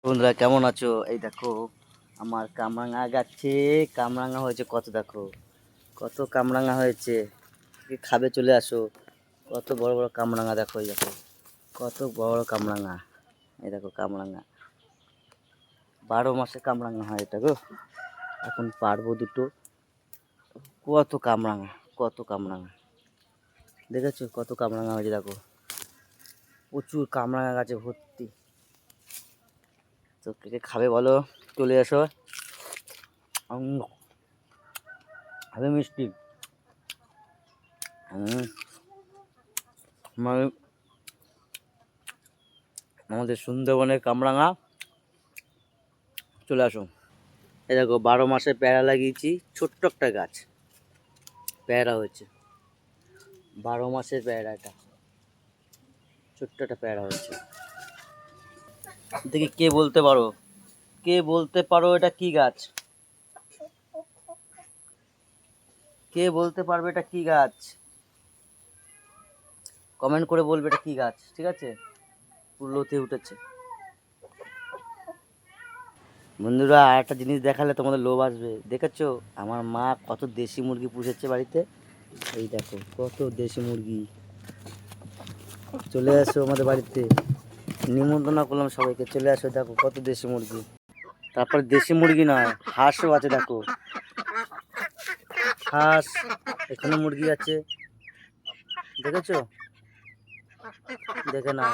বন্ধুরা কেমন আছো? এই দেখো আমার কামরাঙা গাছে কামরাঙা হয়েছে কত, দেখো কত কামরাঙা হয়েছে। খাবে চলে আসো। কত বড় বড় কামরাঙা দেখো, এই দেখো কত বড় কামরাঙা। এই দেখো কামরাঙা 12 মাসে কামরাঙা হয় এটা গো। এখন পারবো দুটো। কত কামরাঙা, কত কামরাঙা দেখেছো? কত কামরাঙা হয়েছে দেখো, প্রচুর কামরাঙা গাছে ভর্তি। তো কে কে খাবে বলো, চলে এসো। হবে মিষ্টি। মানে আমাদের সুন্দরবনের কামরাঙা, চলে আসো। এই দেখো 12 মাসে পেয়ারা লাগিয়েছি, ছোট্ট একটা গাছ পেয়ারা হয়েছে। 12 মাসের পেয়ারা, এটা ছোট্ট একটা পেয়ারা হয়েছে। দেখি কে বলতে পারো, কে বলতে পারো এটা কি গাছ? কে বলতে পারবে এটা কি গাছ? কমেন্ট করে বলবে এটা কি গাছ, ঠিক আছে? পুরোতে উঠেছে। বন্ধুরা আর একটা জিনিস দেখালে তোমাদের লোভ আসবে। দেখেছো আমার মা কত দেশি মুরগি পুষেছে বাড়িতে? এই দেখো কত দেশি মুরগি। চলে আসো আমাদের বাড়িতে, নিমন্ত্রণ করলাম সবাইকে, চলে আসো। দেখো কত দেশি মুরগি। তারপর দেশি মুরগি নয়, হাঁসও আছে দেখো, হাঁস। এখানে মুরগি আছে, দেখেছো? দেখে নাও,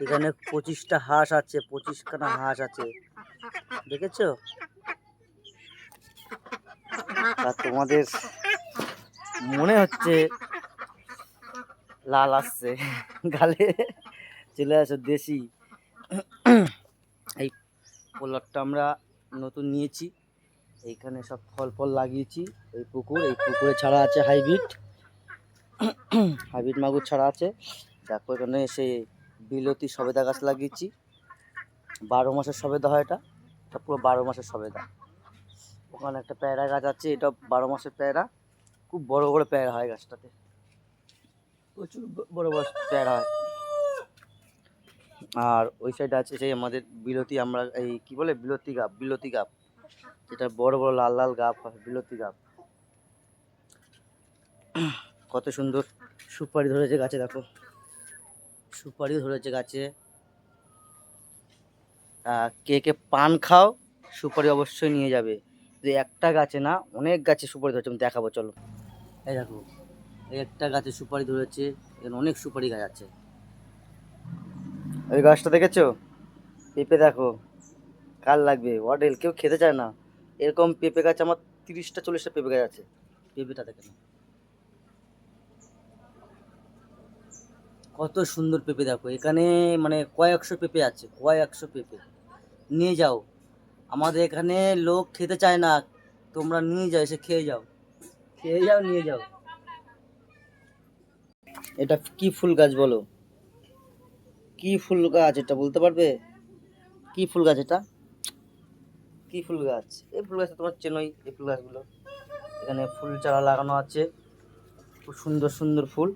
এখানে 25টা হাঁস আছে, 25খানা হাঁস আছে, দেখেছো? আর তোমাদের মনে হচ্ছে লাল আসছে গালে, চলে আসো দেশি। এই পোলারটা আমরা নতুন নিয়েছি, এইখানে সব ফল ফল লাগিয়েছি। এই পুকুরে ছাড়া আছে হাইব্রিড মাগুর ছাড়া আছে। দেখো এখানে সে বিলতি সবেদা গাছ লাগিয়েছি। 12 মাসের সবেদা হয় এটা, এটা পুরো 12 মাসের সবেদা। ওখানে একটা পেয়ারা গাছ আছে, এটা 12 মাসের পেয়ারা। খুব বড় বড় পেয়ারা হয় গাছটাতে, প্রচুর বড় বড় পেয়ারা হয়। আর ওই সাইডে আছে সেই আমাদের বিলতি, আমরা এই কি বলে বিলতি গাব, যেটা বড় বড় লাল লাল গাব হয়, বিলতি গাব। কত সুন্দর সুপারি ধরেছে গাছে, দেখো সুপারি ধরেছে গাছে। কে কে পান খাও, সুপারি অবশ্যই নিয়ে যাবে। যে একটা গাছে না, অনেক গাছে সুপারি ধরেছে, আমি দেখাবো চলো। এই দেখো এই একটা গাছে সুপারি ধরেছে, এখানে অনেক সুপারি গাছ আছে। ওই গাছটা দেখেছো? পেঁপে দেখো, কার লাগবে? অডেল, কেউ খেতে চায় না এরকম পেঁপে গাছ। আমার 30টা 40টা পেঁপে গাছ আছে। পেঁপেটা দেখে না, কত সুন্দর পেঁপে দেখো এখানে। মানে কয়েকশো পেঁপে আছে, কয়েকশো পেঁপে। নিয়ে যাও, আমাদের এখানে লোক খেতে চায় না, তোমরা নিয়ে যাও, এসে খেয়ে যাও, খেয়ে যাও, নিয়ে যাও। এটা কি ফুল গাছ বলো? কি ফুল গাছ এটা বলতে পারবে? কি ফুল গাছ এটা? কি ফুল গাছ? এই ফুল গাছ তোমার চেনই, এই ফুল গাছগুলো। এখানে ফুল চারা লাগানো আছে, খুব সুন্দর সুন্দর ফুল।